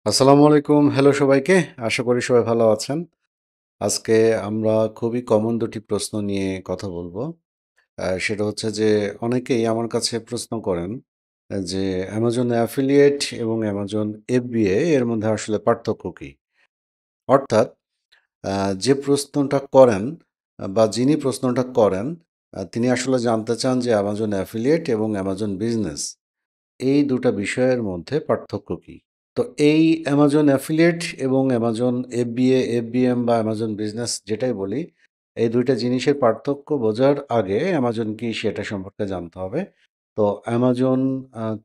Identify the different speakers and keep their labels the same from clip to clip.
Speaker 1: আসসালামু আলাইকুম। হ্যালো সবাইকে। আশা করি সবাই ভালো আছেন। আজকে আমরা খুবই কমন ২ টি প্রশ্ন নিয়ে কথা বলব। সেটা হচ্ছে যে অনেকেই আমার কাছে প্রশ্ন করেন যে Amazon অ্যাফিলিয়েট এবং Amazon FBA এর মধ্যে আসলে পার্থক্য কী? অর্থাৎ আ যে প্রশ্নটা করেন বা যিনি প্রশ্নটা করেন তিনি আসলে জানতে চান যে Amazon অ্যাফিলিয়েট এবং Amazon বিজনেস এই ২ টা বিষয়ের মধ্যে পার্থক্য কী? তো এই Amazon অ্যাফিলিয়েট এবং Amazon FBA, FBM বা Amazon বিজনেস যেটাই বলি, এই ২ টা জিনিসের পার্থক্য বোঝার আগে Amazon কি সেটা সম্পর্কে জানতে হবে। তো Amazon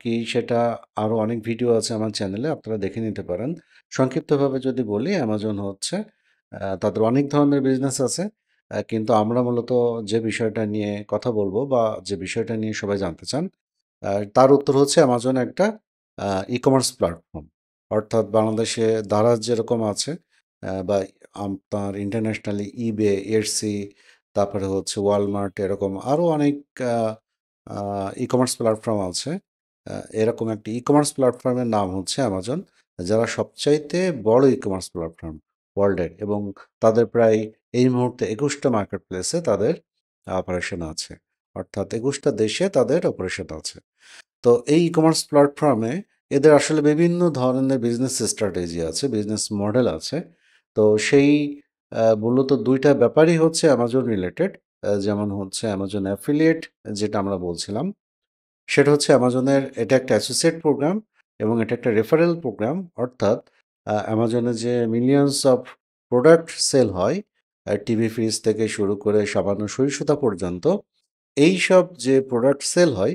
Speaker 1: কি সেটা আরো অনেক ভিডিও আছে আমার চ্যানেলে, আপনারা দেখে নিতে পারেন। সংক্ষিপ্তভাবে যদি বলি Amazon হচ্ছে তাদের অনেক ধরনের বিজনেস আছে। কিন্তু আমরা মূলত যে বিষয়টা নিয়ে কথা বলব বা যে বিষয়টা নিয়ে সবাই জানতে চান, তার উত্তর হচ্ছে Amazon একটা ই-কমার্স প্ল্যাটফর্ম। অর্থাৎ বাংলাদেশে দারাজ যেরকম আছে বা আপনার ইন্টারন্যাশনালি eBay, Etsy তারপরে হচ্ছে Walmart এরকম আরো অনেক আ আ ই-কমার্স প্ল্যাটফর্ম আছে। এরকম একটি ই-কমার্স প্ল্যাটফর্মের নাম হচ্ছে Amazon। যারা সবচাইতে বড় ই-কমার্স প্ল্যাটফর্ম ওয়ার্ল্ডের এবং তাদের প্রায় এই মুহূর্তে ২১ টা মার্কেট প্লেসে তাদের অপারেশন আছে। অর্থাৎ ২১ টা দেশে তাদের অপারেশন আছে। তো এই ই-কমার্স প্ল্যাটফর্মে এদের আসলে বিভিন্ন ধরনের বিজনেস স্ট্র্যাটেজি আছে, বিজনেস মডেল আছে। তো সেই মূলত ২ টা ব্যাপারই হচ্ছে Amazon রিলেটেড। যেমন হচ্ছে Amazon অ্যাফিলিয়েট যেটা আমরা বলছিলাম। সেটা হচ্ছে Amazon-এর এটা একটা অ্যাসোসিয়েট প্রোগ্রাম এবং এটা একটা রেফারেল প্রোগ্রাম। অর্থাৎ Amazon-এ যে মিলিয়নস অফ প্রোডাক্ট সেল হয়, টিভি, ফ্রিজ থেকে শুরু করে সাবান ও সরিষাটা পর্যন্ত এইসব যে প্রোডাক্ট সেল হয়,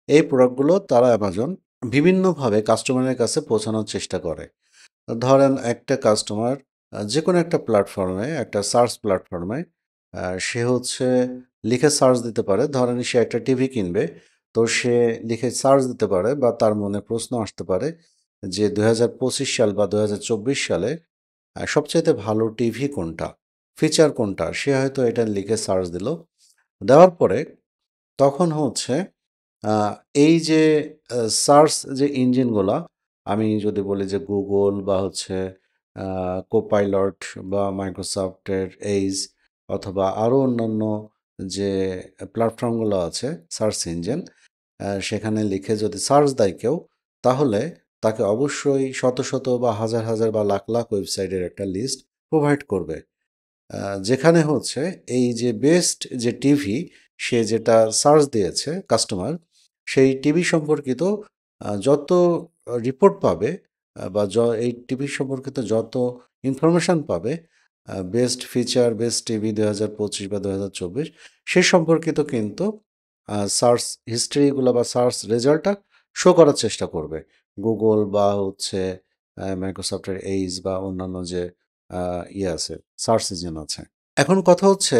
Speaker 1: এই প্রোডাক্টগুলো তারা Amazon বিভিন্নভাবে কাস্টমারের কাছে পৌঁছানোর চেষ্টা করে। ধরেন একটা কাস্টমার যেকোনো একটা প্ল্যাটফর্মে, একটা সার্চ প্ল্যাটফর্মে সে হচ্ছে লিখে সার্চ দিতে পারে। ধরেন সে একটা টিভি কিনবে, তো সে লিখে সার্চ দিতে পারে বা তার মনে প্রশ্ন আসতে পারে যে ২০২৫ সাল বা ২০২৪ সালে সবচাইতে ভালো টিভি কোনটা? ফিচার কোনটা? সে হয়তো এটা লিখে সার্চ দিল। দেওয়ার পরে তখন হচ্ছে আ এই যে সার্চ যে ইঞ্জিনগুলা, আমি যদি বলি যে Google বা হচ্ছে আ Copilot বা Microsoft এর Edge অথবা আরো অন্যান্য যে প্ল্যাটফর্মগুলো আছে সার্চ ইঞ্জিন, সেখানে লিখে যদি সার্চ দেয় কেউ, তাহলে তাকে অবশ্যই শত, শত বা হাজার, হাজার বা লাখ, লাখ ওয়েবসাইটের একটা লিস্ট প্রোভাইড করবে। আ যেখানে হচ্ছে এই যে বেস্ট যে টিভি সে যেটা সার্চ দিয়েছে কাস্টমার, সেই টিভি সম্পর্কিত যত রিপোর্ট পাবে বা এই টিভি সম্পর্কিত যত ইনফরমেশন পাবে, বেস্ট ফিচার, বেস্ট টিভি ২০২৫ বা ২০২৪ সে সম্পর্কিত কিন্তু সার্চ হিস্ট্রিগুলা বা সার্চ রেজাল্টটা শো করার চেষ্টা করবে। Google বা হচ্ছে Microsoft এর Edge বা অন্যান্য যে আ ইয়ে আছে, সার্চ ইঞ্জিন আছে। এখন কথা হচ্ছে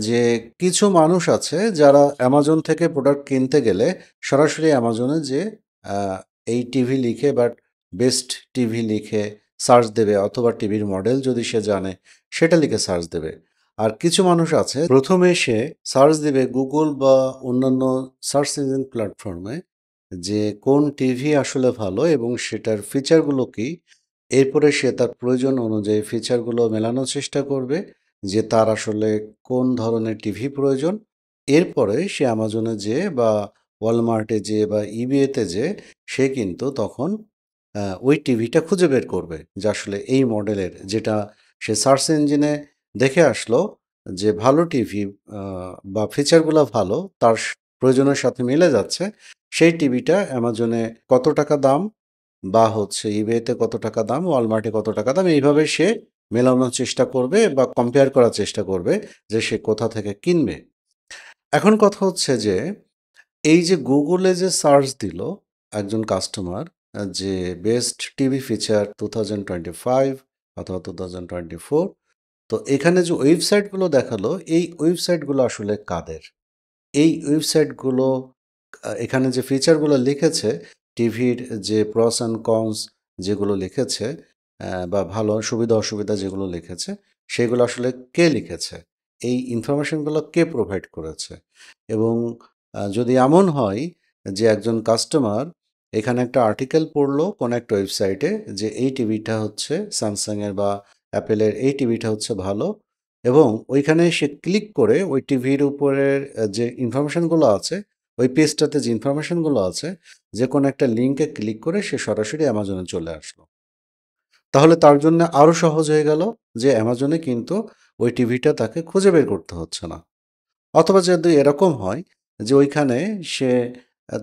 Speaker 1: যে কিছু মানুষ আছে যারা Amazon থেকে প্রোডাক্ট কিনতে গেলে সরাসরি Amazon-এ যেয়ে আ এই টিভি লিখে বা বেস্ট টিভি লিখে সার্চ দেবে অথবা টিভির মডেল যদি সে জানে সেটা লিখে সার্চ দেবে। আর কিছু মানুষ আছে ১ম এ সে সার্চ দিবে Google বা অন্যান্য সার্চ ইঞ্জিন প্ল্যাটফর্মে যে কোন টিভি আসলে ভালো এবং সেটার ফিচারগুলো কী? এরপরে সে তার প্রয়োজন অনুযায়ী ফিচারগুলো মেলানোর চেষ্টা করবে যে তার আসলে কোন ধরনের টিভি প্রয়োজন। এরপরে সে Amazon-এ যেয়ে বা Walmart-এ যেয়ে বা eBay-তে যেয়ে সে কিন্তু তখন ওই টিভিটা খুঁজে বের করবে যে আসলে এই মডেলের যেটা সে সার্চ ইঞ্জিনে দেখে আসলো যে ভালো টিভি আ বা ফিচারগুলা ভালো, তার প্রয়োজনের সাথে মিলে যাচ্ছে। সেই টিভিটা Amazon-এ কত টাকা দাম বা হচ্ছে eBay-তে কত টাকা দাম, Walmart-এ কত টাকা দাম, এইভাবে সে মেলানোর চেষ্টা করবে বা কম্পেয়ার করার চেষ্টা করবে যে সে কোথা থেকে কিনবে। এখন কথা হচ্ছে যে এই যে Google-এ যে সার্চ দিল একজন কাস্টমার যে বেস্ট টিভি ফিচার 2025 অথবা 2024, তো এখানে যে ওয়েবসাইটগুলো দেখালো, এই ওয়েবসাইটগুলো আসলে কাদের? এই ওয়েবসাইটগুলো এখানে যে ফিচারগুলো লিখেছে, টিভির যে প্রস অ্যান্ড কনস যেগুলো লিখেছে বা ভালো সুবিধা-অসুবিধা যেগুলো লিখেছে, সেগুলো আসলে কে লিখেছে? এই ইনফরমেশনগুলো কে প্রোভাইড করেছে? এবং যদি এমন হয় যে একজন কাস্টমার এখানে একটা আর্টিকেল পড়লো কোনো একটা ওয়েবসাইটে যে এই টিভিটা হচ্ছে স্যামসাংয়ের বা অ্যাপেলের এই টিভিটা হচ্ছে ভালো, এবং ওইখানে সে ক্লিক করে ওই টিভির উপরের যে ইনফরমেশনগুলো আছে, ওই পেজটাতে যে ইনফরমেশনগুলো আছে, যে কোনো একটা লিঙ্কে ক্লিক করে সে সরাসরি অ্যামাজনে চলে আসলো। তাহলে তার জন্য আরও সহজ হয়ে গেল যে অ্যামাজনে কিন্তু ওই টিভিটা তাকে খুঁজে বের করতে হচ্ছে না। অথবা যদি এরকম হয় যে ওইখানে সে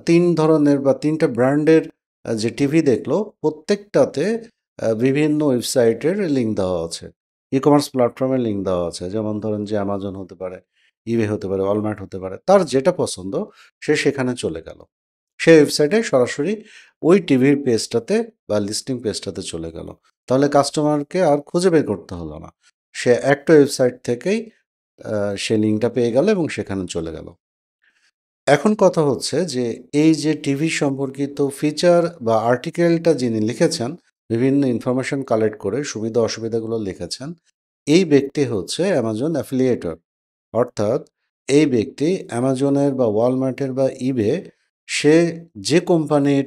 Speaker 1: ৩ ধরনের বা ৩ টা ব্র্যান্ডের যে টিভি দেখলো, প্রত্যেকটাতে বিভিন্ন ওয়েবসাইটের লিঙ্ক দেওয়া আছে। ই-কমার্স প্ল্যাটফর্মের লিঙ্ক দেওয়া আছে। যেমন ধরেন যে অ্যামাজন হতে পারে, ইবে হতে পারে, ওয়ালমার্ট হতে পারে। তার যেটা পছন্দ সে সেখানে চলে গেল। সেই ওয়েবসাইটে সরাসরি ওই টিভির পেজটাতে বা লিস্টিং পেজটাতে চলে গেল। তাহলে কাস্টমারকে আর খুঁজে বের করতে হলো না। সে একটা ওয়েবসাইট থেকেই সে লিঙ্কটা পেয়ে গেল এবং সেখানে চলে গেল। এখন কথা হচ্ছে যে এই যে টিভি সম্পর্কিত ফিচার বা আর্টিকেলটা যিনি লিখেছেন, বিভিন্ন ইনফরমেশন কালেক্ট করে সুবিধা অসুবিধাগুলো লিখেছেন, এই ব্যক্তি হচ্ছে অ্যামাজন অ্যাফিলিয়েটর। অর্থাৎ এই ব্যক্তি অ্যামাজনের বা ওয়ালমার্টের বা ইবে সে যে কোম্পানির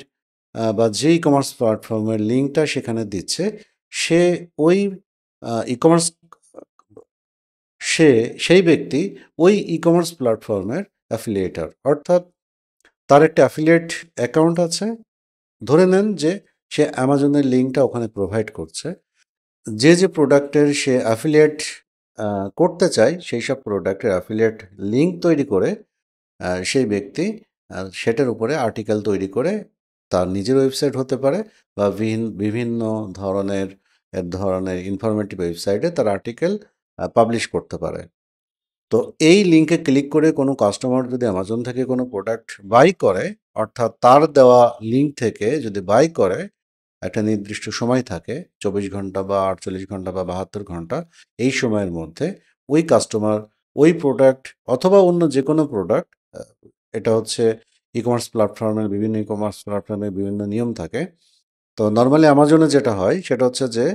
Speaker 1: বা যে ই কমার্স প্ল্যাটফর্মের লিঙ্কটা সেখানে দিচ্ছে, সে ওই ই কমার্স সে সেই ব্যক্তি ওই ই কমার্স প্ল্যাটফর্মের অ্যাফিলিয়েটর। অর্থাৎ তার একটা অ্যাফিলিয়েট অ্যাকাউন্ট আছে। ধরে নেন যে সে অ্যামাজনের লিঙ্কটা ওখানে প্রোভাইড করছে। যে প্রোডাক্টের সে অ্যাফিলিয়েট করতে চায়, সেই সব প্রোডাক্টের অ্যাফিলিয়েট লিঙ্ক তৈরি করে সেই ব্যক্তি সেটার উপরে আর্টিকেল তৈরি করে তার নিজের ওয়েবসাইট হতে পারে বা বিভিন্ন ধরনের ইনফরমেটিভ ওয়েবসাইটে তার আর্টিকেল পাবলিশ করতে পারে। তো এই লিঙ্কে ক্লিক করে কোনো কাস্টমার যদি অ্যামাজন থেকে কোনো প্রোডাক্ট বাই করে, অর্থাৎ তার দেওয়া লিঙ্ক থেকে যদি বাই করে, একটা নির্দিষ্ট সময় থাকে ২৪ ঘন্টা বা ৪৮ ঘন্টা বা ৭২ ঘন্টা, এই সময়ের মধ্যে ওই কাস্টমার ওই প্রোডাক্ট অথবা অন্য যে কোনো প্রোডাক্ট, এটা হচ্ছে ই কমার্স প্ল্যাটফর্মে বিভিন্ন নিয়ম থাকে। তো নরমালি অ্যামাজনে যেটা হয় সেটা হচ্ছে যে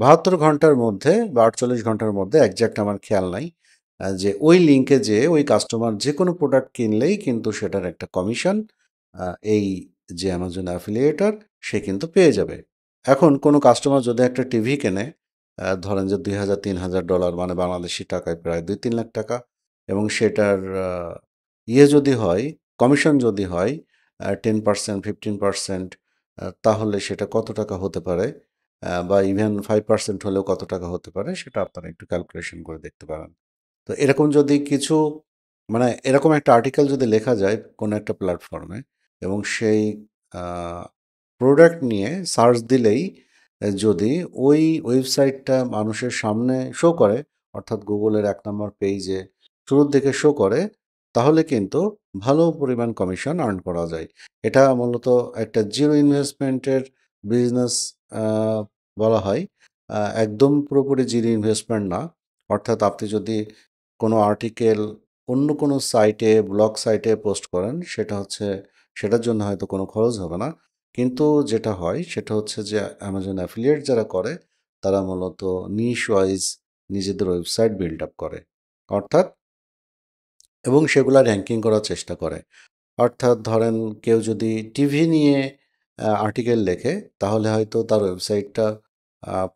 Speaker 1: ৭২ ঘন্টার মধ্যে বা ৪৮ ঘন্টার মধ্যে, একজ্যাক্ট আমার খেয়াল নাই, যে ওই লিঙ্কে যেয়ে ওই কাস্টমার যে কোনো প্রোডাক্ট কিনলেই কিন্তু সেটার একটা কমিশন এই যে অ্যামাজন অ্যাফিলিয়েটর সে কিন্তু পেয়ে যাবে। এখন কোনো কাস্টমার যদি একটা টিভি কেনে, ধরেন যে $২,০০০-৩,০০০, মানে বাংলাদেশী টাকায় প্রায় ২-৩ লাখ টাকা, এবং সেটার যদি হয়, কমিশন যদি হয় 10%, 15%, তাহলে সেটা কত টাকা হতে পারে, বা ইভেন 5% হলেও কত টাকা হতে পারে, সেটা আপনারা একটু ক্যালকুলেশন করে দেখতে পারেন। তো এরকম যদি কিছু, মানে এরকম একটা আর্টিকেল যদি লেখা যায় কোনো একটা প্ল্যাটফর্মে, এবং সেই প্রোডাক্ট নিয়ে সার্চ দিলেই যদি ওই ওয়েবসাইটটা মানুষের সামনে শো করে, অর্থাৎ গুগলের ১ নম্বর পেইজে শুরুর দিকে শো করে, তাহলে কিন্তু ভালো পরিমাণ কমিশন আর্ন করা যায়। এটা মূলত একটা জিরো ইনভেস্টমেন্টের বিজনেস বলা হয়। একদম পুরোপুরি জিরো ইনভেস্টমেন্ট না। অর্থাৎ আপনি যদি কোনো আর্টিকেল অন্য কোনো সাইটে, ব্লগ সাইটে পোস্ট করেন, সেটার জন্য হয়তো কোনো খরচ হবে না। কিন্তু যেটা হয় সেটা হচ্ছে যে অ্যামাজন অ্যাফিলিয়েট যারা করে, তারা মূলত নিশ ওয়াইজ নিজেদের ওয়েবসাইট বিল্ড আপ করে। অর্থাৎ, এবং সেগুলা র‍্যাংকিং করার চেষ্টা করে। অর্থাৎ ধরেন কেউ যদি টিভি নিয়ে আর্টিকেল লেখে, তাহলে হয়তো তার ওয়েবসাইটটা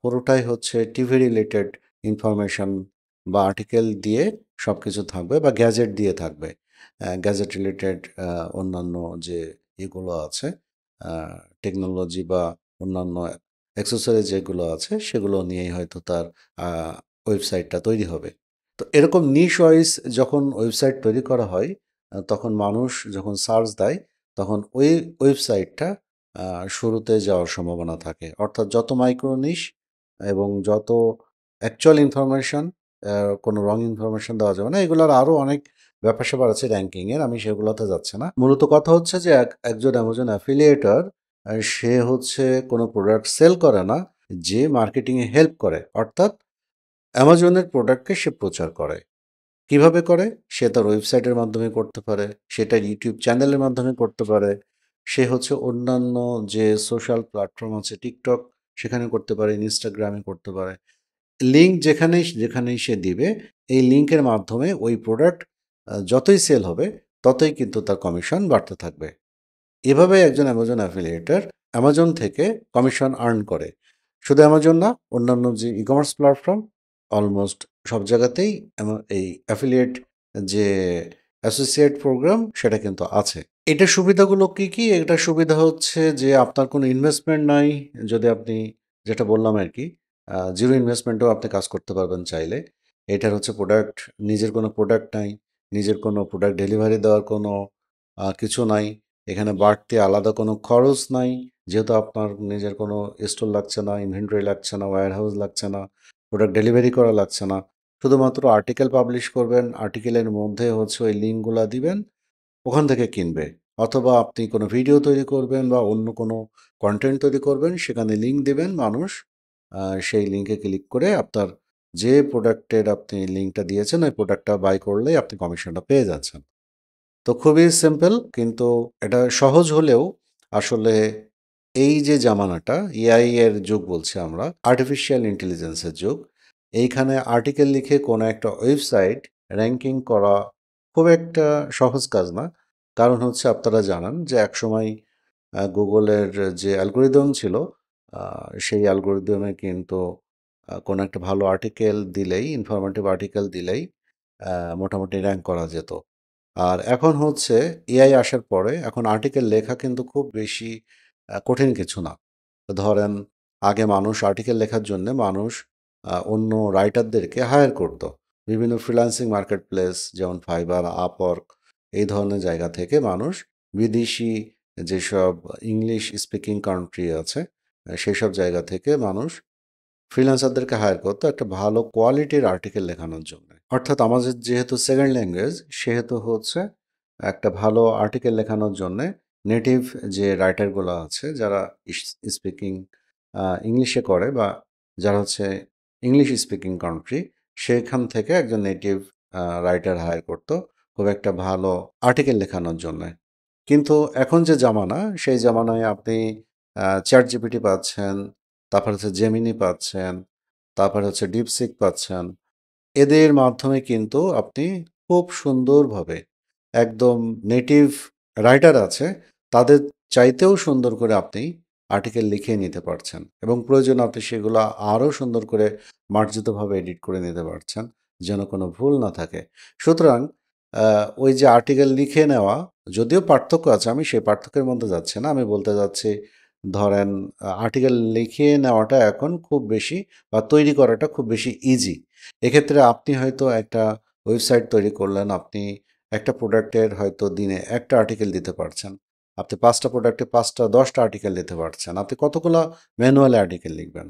Speaker 1: পুরোটাই হচ্ছে টিভি রিলেটেড ইনফরমেশন বা আর্টিকেল দিয়ে সবকিছু থাকবে, বা গ্যাজেট দিয়ে থাকবে। গ্যাজেট রিলেটেড অন্যান্য যে এগুলো আছে, টেকনোলজি বা অন্যান্য অ্যাক্সেসরিজ যেগুলো আছে, সেগুলো নিয়েই হয়তো তার ওয়েবসাইটটা তৈরি হবে। তো এরকম নিশ ওয়াইজ যখন ওয়েবসাইট তৈরি করা হয়, তখন মানুষ যখন সার্চ দেয়, তখন ওই ওয়েবসাইটটা শুরুতে যাওয়ার সম্ভাবনা থাকে। অর্থাৎ যত মাইক্রো নিশ এবং যত অ্যাকচুয়াল ইনফরমেশন, কোনো রং ইনফরমেশন দেওয়া যাবে না। এগুলোর আরও অনেক ব্যাপার-স্যাপার আছে র‍্যাংকিংয়ের, আমি সেগুলোতে যাচ্ছি না। মূলত কথা হচ্ছে যে একজন অ্যামাজন অ্যাফিলিয়েটর, সে হচ্ছে কোনো প্রোডাক্ট সেল করে না, যে মার্কেটিংয়ে হেল্প করে। অর্থাৎ অ্যামাজনের প্রোডাক্টকে সে প্রচার করে। কিভাবে করে? সে তার ওয়েবসাইটের মাধ্যমে করতে পারে, সে তার ইউটিউব চ্যানেলের মাধ্যমে করতে পারে, সে হচ্ছে অন্যান্য যে সোশ্যাল প্ল্যাটফর্ম আছে, টিকটক, সেখানে করতে পারে, ইনস্টাগ্রামে করতে পারে। লিঙ্ক যেখানেই সে দিবে, এই লিঙ্কের মাধ্যমে ওই প্রোডাক্ট যতই সেল হবে, ততই কিন্তু তার কমিশন বাড়তে থাকবে। এভাবে একজন অ্যামাজন অ্যাফিলিয়েটর অ্যামাজন থেকে কমিশন আর্ন করে। শুধু অ্যামাজন না, অন্যান্য যে ই-কমার্স প্ল্যাটফর্ম অলমোস্ট সব জায়গাতেই এই অ্যাফিলিয়েট যে অ্যাসোসিয়েট প্রোগ্রাম সেটা কিন্তু আছে। এটার সুবিধাগুলো কি, কি? এটার সুবিধা হচ্ছে যে আপনার কোনো ইনভেস্টমেন্ট নাই। যদি আপনি যেটা বললাম আরকি, 0 ইনভেস্টমেন্টেও আপনি কাজ করতে পারবেন চাইলে। এটার হচ্ছে প্রোডাক্ট, নিজের কোনো প্রোডাক্ট নাই। নিজের কোনো প্রোডাক্ট ডেলিভারি দেওয়ার কোনো কিছু নাই। এখানে বাড়তি আলাদা কোনো খরচ নাই। যেহেতু আপনার নিজের কোনো স্টোর লাগছে না, ইনভেন্টরি লাগছে না, ওয়্যারহাউস লাগছে না, প্রোডাক্ট ডেলিভারি করা লাগছে না। শুধুমাত্র আর্টিকেল পাবলিশ করবেন, আর্টিকেলের মধ্যে হচ্ছে ওই লিঙ্কগুলা দিবেন, ওখান থেকে কিনবে। অথবা আপনি কোনো ভিডিও তৈরি করবেন বা অন্য কোনো কনটেন্ট তৈরি করবেন, সেখানে লিঙ্ক দিবেন, মানুষ সেই লিঙ্কে ক্লিক করে আপনার যে প্রোডাক্টের আপনি লিঙ্কটা দিয়েছেন, ওই প্রোডাক্টটা বাই করলেই আপনি কমিশনটা পেয়ে যাচ্ছেন। তো খুবই সিম্পল, কিন্তু এটা সহজ হলেও আসলে এই যে জামানাটা এআই এর যুগ বলছি আমরা, আর্টিফিশিয়াল ইন্টেলিজেন্সের যুগ। এইখানে আর্টিকেল লিখে কোনো একটা ওয়েবসাইট র্যাঙ্কিং করা খুব একটা সহজ কাজ না। কারণ হচ্ছে আপনারা জানেন যে একসময় গুগলের যে অ্যালগরিদম ছিল, সেই অ্যালগরিদমে কিন্তু কোনো একটা ভালো আর্টিকেল দিলেই, ইনফরমেটিভ আর্টিকেল দিলেই মোটামুটি র্যাঙ্ক করা যেত। আর এখন হচ্ছে এআই আসার পরে এখন আর্টিকেল লেখা কিন্তু খুব বেশি কঠিন কিছু না। ধরেন আগে মানুষ আর্টিকেল লেখার জন্য মানুষ অন্য রাইটারদেরকে হায়ার করত। বিভিন্ন ফ্রিল্যান্সিং মার্কেট প্লেস যেমন ফাইবার, আপওয়ার্ক, এই ধরনের জায়গা থেকে মানুষ বিদেশি যেসব ইংলিশ স্পিকিং কান্ট্রি আছে, সেসব জায়গা থেকে মানুষ ফ্রিল্যান্সারদেরকে হায়ার করতো একটা ভালো কোয়ালিটির আর্টিকেল লেখানোর জন্য। অর্থাৎ আমাদের যেহেতু সেকেন্ড ল্যাঙ্গুয়েজ, সেহেতু হচ্ছে একটা ভালো আর্টিকেল লেখানোর জন্যে নেটিভ যে রাইটারগুলো আছে, যারা স্পিকিং ইংলিশে করে বা যারা হচ্ছে ইংলিশ স্পিকিং কান্ট্রি, সেখান থেকে একজন নেটিভ রাইটার হায়ার করতো খুব একটা ভালো আর্টিকেল লেখানোর জন্যে। কিন্তু এখন যে জামানা, সেই জামানায় আপনি চ্যাট জিপিটি পাচ্ছেন, তারপর হচ্ছে জেমিনি পাচ্ছেন, তারপর হচ্ছে ডিপসিক পাচ্ছেন। এদের মাধ্যমে কিন্তু আপনি খুব সুন্দরভাবে একদম নেটিভ রাইটার আছে, তাদের চাইতেও সুন্দর করে আপনি আর্টিকেল লিখে নিতে পারছেন এবং প্রয়োজনে আপনি সেগুলো আরও সুন্দর করে মার্জিতভাবে এডিট করে নিতে পারছেন, যেন কোনো ভুল না থাকে। সুতরাং ওই যে আর্টিকেল লিখে নেওয়া, যদিও পার্থক্য আছে, আমি সেই পার্থক্যের মধ্যে যাচ্ছি না। আমি বলতে যাচ্ছি, ধরেন আর্টিকেল লিখে নেওয়াটা এখন খুব বেশি বা তৈরি করাটা খুব বেশি ইজি। এক্ষেত্রে আপনি হয়তো একটা ওয়েবসাইট তৈরি করলেন, আপনি একটা প্রোডাক্টের হয়তো দিনে একটা আর্টিকেল দিতে পারছেন। আপনি ৫টা প্রোডাক্টে ৫টা ১০টা আর্টিকেল দিতে পারছেন। আপনি কতগুলা ম্যানুয়ালি আর্টিকেল লিখবেন?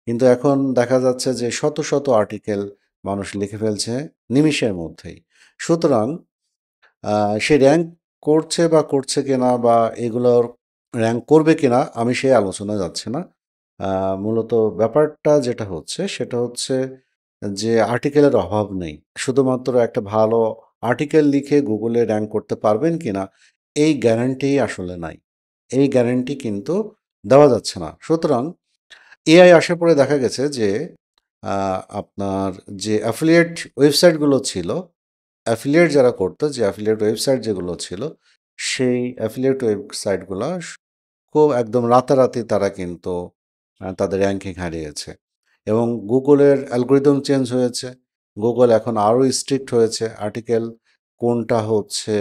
Speaker 1: কিন্তু এখন দেখা যাচ্ছে যে শত, শত আর্টিকেল মানুষ লিখে ফেলছে নিমিষের মধ্যেই। সুতরাং সে র্যাঙ্ক করছে বা করছে কিনা বা এগুলোর র্যাঙ্ক করবে কিনা আমি সেই আলোচনায় যাচ্ছি না। আ মূলত ব্যাপারটা যেটা হচ্ছে সেটা হচ্ছে যে আর্টিকেলের অভাব নেই। শুধুমাত্র একটা ভালো আর্টিকেল লিখে গুগলে র্যাঙ্ক করতে পারবেন কিনা এই গ্যারান্টি আসলে নাই। এই গ্যারান্টি কিন্তু দেওয়া যাচ্ছে না। সুতরাং এআই আসার পরে দেখা গেছে যে আপনার যে অ্যাফিলিয়েট ওয়েবসাইটগুলো ছিল, অ্যাফিলিয়েট যারা করতো, যে অ্যাফিলিয়েট ওয়েবসাইট যেগুলো ছিল, সেই অ্যাফিলিয়েট ওয়েবসাইটগুলা খুব একদম রাতারাতি তারা কিন্তু তাদের র্যাঙ্কিং হারিয়েছে এবং গুগলের অ্যালগরিদম চেঞ্জ হয়েছে। গুগল এখন আরও স্ট্রিক্ট হয়েছে। আর্টিকেল কোনটা হচ্ছে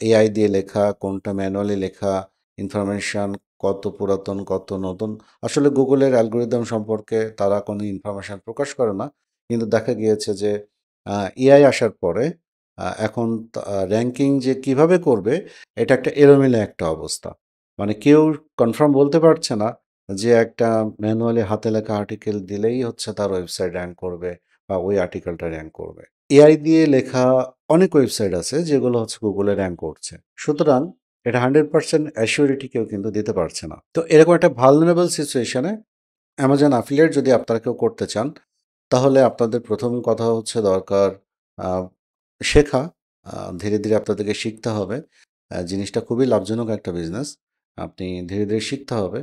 Speaker 1: এআই দিয়ে লেখা, কোনটা ম্যানুয়ালি লেখা, ইনফরমেশন কত পুরাতন, কত নতুন। আসলে গুগলের অ্যালগরিদম সম্পর্কে তারা কোনো ইনফরমেশন প্রকাশ করে না। কিন্তু দেখা গিয়েছে যে এআই আসার পরে এখন র্যাঙ্কিং যে কিভাবে করবে, এটা একটা এলোমেলো একটা অবস্থা। মানে কেউ কনফার্ম বলতে পারছে না যে একটা ম্যানুয়ালি হাতে লেখা আর্টিকেল দিলেই হচ্ছে তার ওয়েবসাইট র্যাঙ্ক করবে বা ওই আর্টিকেলটা র্যাঙ্ক করবে। এআই দিয়ে লেখা অনেক ওয়েবসাইট আছে যেগুলো হচ্ছে গুগলে র্যাঙ্ক করছে। সুতরাং এটা 100% অ্যাসিউরিটি কেউ কিন্তু দিতে পারছে না। তো এরকম একটা ভালনারেবল সিচুয়েশনে অ্যামাজন অ্যাফিলিয়েট যদি আপনারা কেউ করতে চান, তাহলে আপনাদের প্রথম কথা হচ্ছে দরকার আ শেখা। ধীরে, ধীরে আপনাদেরকে শিখতে হবে। জিনিসটা খুবই লাভজনক একটা বিজনেস। আপনি ধীরে, ধীরে শিখতে হবে।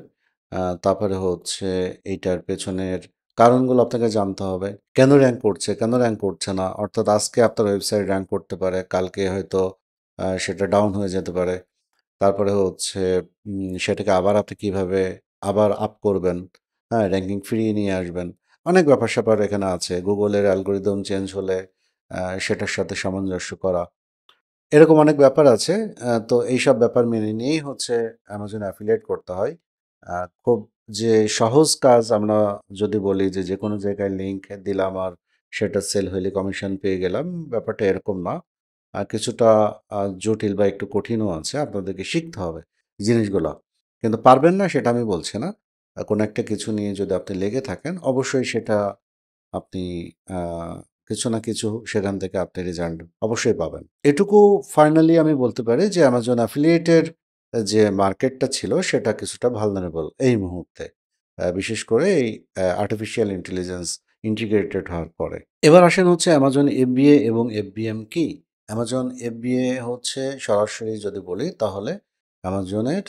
Speaker 1: তারপরে হচ্ছে এইটার পেছনের কারণগুলো আপনাকে জানতে হবে। কেন র‍্যাংক করছে, কেন র‍্যাংক করছে না? অর্থাৎ আজকে আপনার ওয়েবসাইট র‍্যাংক করতে পারে, কালকে হয়তো সেটা ডাউন হয়ে যেতে পারে। তারপরে হচ্ছে সেটাকে আবার আপনি কিভাবে আবার আপ করবেন, হ্যাঁ? র‍্যাংকিং ফিরিয়ে নিয়ে আসবেন। অনেক ব্যাপার-স্যাপার এখানে আছে। Google এর অ্যালগরিদম চেঞ্জ হলে সেটার সাথে সামঞ্জস্য করা। এরকম অনেক ব্যাপার আছে। তো এইসব ব্যাপার মেনে নিয়েই হচ্ছে Amazon অ্যাফিলিয়েট করতে হয়। খুব যে সহজ কাজ আমরা যদি বলি যে, যেকোনো জায়গায় লিংক দিলাম আর সেটা সেল হইলে কমিশন পেয়ে গেলাম, ব্যাপারটা এরকম না। কিছুটা জটিল বা একটু কঠিনও আছে। আপনাদেরকে শিখতে হবে জিনিসগুলা। কিন্তু পারবেন না সেটা আমি বলছি না। কোনো একটা কিছু নিয়ে যদি আপনি লেগে থাকেন, অবশ্যই সেটা আপনি আ কিছু না কিছু সেখান থেকে আপনি রেজাল্ট অবশ্যই পাবেন। এটুকু ফাইনালি আমি বলতে পারি যে Amazon অ্যাফিলিয়েটের যে মার্কেটটা ছিল সেটা কিছুটা ভালনারেবল এই মুহূর্তে। বিশেষ করে এই আর্টিফিশিয়াল ইন্টেলিজেন্স ইন্টিগ্রেটেড হওয়ার পরে। এবার আসেন হচ্ছে Amazon FBA এবং FBM কি? Amazon FBA হচ্ছে সরাসরি যদি বলি তাহলে Amazon-এর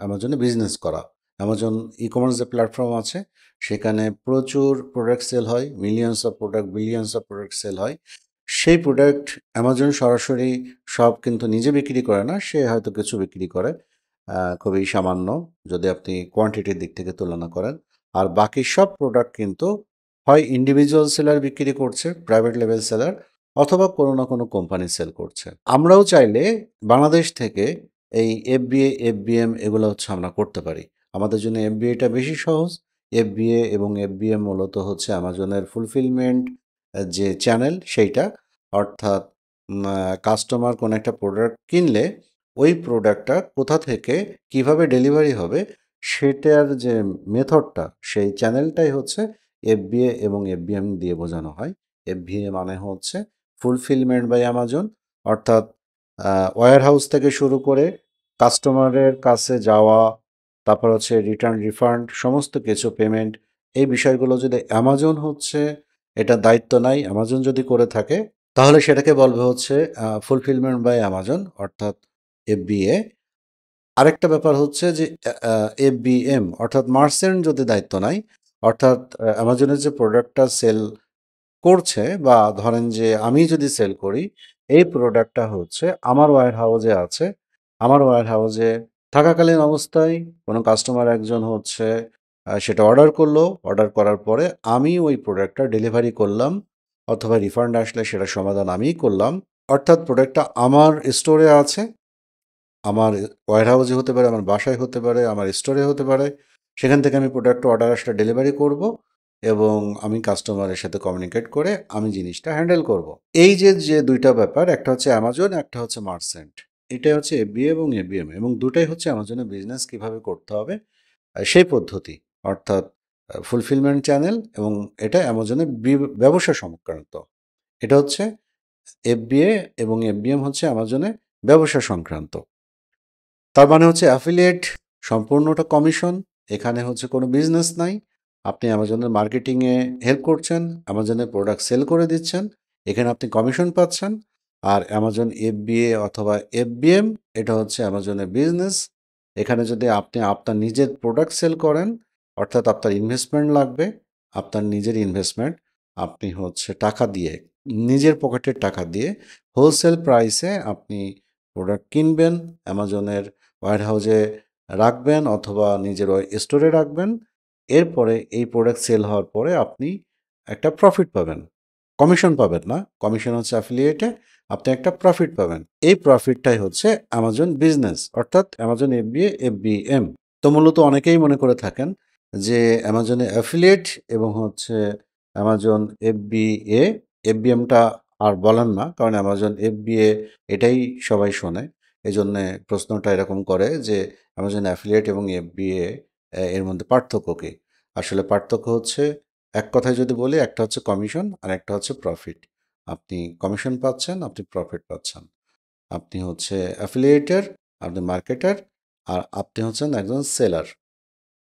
Speaker 1: Amazon-এ বিজনেস করা। Amazon ই-কমার্স যে প্ল্যাটফর্ম আছে সেখানে প্রচুর প্রোডাক্ট সেল হয়। Millions of product, billions of product sale হয়। সেই প্রোডাক্ট Amazon সরাসরি সব কিন্তু নিজে বিক্রি করে না। সে হয়তো কিছু বিক্রি করে। খুবই সামান্য যদি আপনি কোয়ান্টিটির দিক থেকে তুলনা করেন। আর বাকি সব প্রোডাক্ট কিন্তু হয় ইন্ডিভিজুয়াল সেলার বিক্রি করছে, প্রাইভেট লেভেল সেলার অথবা কোনো না কোনো কোম্পানি সেল করছে। আমরাও চাইলে বাংলাদেশ থেকে এই FBA, FBM এগুলো হচ্ছে আমরা করতে পারি। আমাদের জন্য FBA-টা বেশি সহজ। FBA এবং FBM মূলত হচ্ছে Amazon-এর ফুলফিলমেন্ট যে চ্যানেল সেইটা। অর্থাৎ কাস্টমার কোনো একটা প্রোডাক্ট কিনলে ওই প্রোডাক্টটা কোথা থেকে কিভাবে ডেলিভারি হবে সেটার যে মেথডটা সেই চ্যানেলটাই হচ্ছে FBA এবং FBM দিয়ে বোঝানো হয়। FBA মানে হচ্ছে ফুলফিলমেন্ট বাই Amazon অর্থাৎ ওয়্যারহাউস থেকে শুরু করে কাস্টমারের কাছে যাওয়া, তারপর হচ্ছে রিটার্ন রিফান্ড সমস্ত কিছু পেমেন্ট এই বিষয়গুলো যদি Amazon হচ্ছে এটার দায়িত্ব নেয়, Amazon যদি করে থাকে তাহলে সেটাকে বলবে হচ্ছে ফুলফিলমেন্ট বাই Amazon অর্থাৎ FBA। আরেকটা ব্যাপার হচ্ছে যে FBM অর্থাৎ মার্চেন্ট যদি দায়িত্ব নেয় অর্থাৎ Amazon-এর যে প্রোডাক্টটা সেল করছে বা ধরেন যে আমি যদি সেল করি, এই প্রোডাক্টটা হচ্ছে আমার ওয়্যারহাউসে আছে। আমার ওয়্যারহাউসে থাকাকালীন অবস্থায় কোনো কাস্টমার একজন হচ্ছে সেটা অর্ডার করলো। অর্ডার করার পরে আমি ওই প্রোডাক্টটা ডেলিভারি করলাম অথবা রিফান্ড আসলে সেটার সমাধান আমিই করলাম। অর্থাৎ প্রোডাক্টটা আমার স্টোরে আছে। আমার ওয়্যারহাউসে হতে পারে, আমার বাসায় হতে পারে, আমার স্টোরে হতে পারে। সেখান থেকে আমি প্রোডাক্টটা অর্ডার আসলে ডেলিভারি করব এবং আমি কাস্টমারের সাথে কমিউনিকেট করে আমি জিনিসটা হ্যান্ডেল করব। এই যে ২ টা ব্যাপার, একটা হচ্ছে Amazon, একটা হচ্ছে মার্চেন্ট। এটাই হচ্ছে FBA এবং FBM এবং দুটাই হচ্ছে Amazon-এর বিজনেস কিভাবে করতে হবে সেই পদ্ধতি। অর্থাৎ ফুলফিলমেন্ট চ্যানেল এবং এটা Amazon-এর ব্যবসা সংক্রান্ত। এটা হচ্ছে FBA এবং FBM হচ্ছে Amazon-এর ব্যবসা সংক্রান্ত। তার মানে হচ্ছে অ্যাফিলিয়েট সম্পূর্ণটা কমিশন। এখানে হচ্ছে কোনো বিজনেস নাই। আপনি Amazon-এর মার্কেটিংয়ে হেল্প করছেন, Amazon-এর প্রোডাক্ট সেল করে দিচ্ছেন। এখানে আপনি কমিশন পাচ্ছেন। আর Amazon FBA অথবা FBM এটা হচ্ছে Amazon-এর বিজনেস। এখানে যদি আপনি আপনার নিজের প্রোডাক্ট সেল করেন, অর্থাৎ আপনার ইনভেস্টমেন্ট লাগবে, আপনার নিজের ইনভেস্টমেন্ট। আপনি হচ্ছে টাকা দিয়ে, নিজের পকেটের টাকা দিয়ে হোলসেল প্রাইসে আপনি প্রোডাক্ট কিনবেন, Amazon-এর ওয়্যারহাউসে রাখবেন অথবা নিজের স্টোরে রাখবেন। এরপরে এই প্রোডাক্ট সেল হওয়ার পরে আপনি একটা প্রফিট পাবেন। কমিশন পাবেন না। কমিশন হচ্ছে অ্যাফিলিয়েটে আপনি একটা প্রফিট পাবেন। এই প্রফিটটাই হচ্ছে Amazon বিজনেস অর্থাৎ Amazon FBA, FBM। তো মূলত অনেকেই মনে করে থাকেন যে Amazon-এ অ্যাফিলিয়েট এবং হচ্ছে Amazon FBA, FBM-টা আর বলেন না। কারণ Amazon FBA এটাই সবাই শোনে। এজন্যে প্রশ্নটা এরকম করে যে Amazon অ্যাফিলিয়েট এবং FBA এর মধ্যে পার্থক্য কী? আসলে পার্থক্য হচ্ছে এক কথায় যদি বলি একটা হচ্ছে কমিশন আর একটা হচ্ছে প্রফিট। আপনি কমিশন পাচ্ছেন, আপনি প্রফিট পাচ্ছেন। আপনি হচ্ছে অ্যাফিলিয়েটর, আপনি মার্কেটার আর আপনি হচ্ছেন একজন সেলার।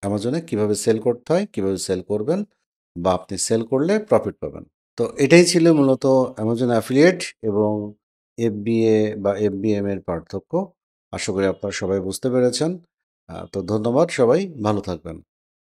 Speaker 1: Amazon-এ কিভাবে সেল করতে হয়, কিভাবে সেল করবেন বা আপনি সেল করলে প্রফিট পাবেন। তো এটাই ছিল মূলত Amazon অ্যাফিলিয়েট এবং FBA বা FBM এর পার্থক্য। আশা করি আপনারা সবাই বুঝতে পেরেছেন। তো ধন্যবাদ সবাই ভালো থাকবেন।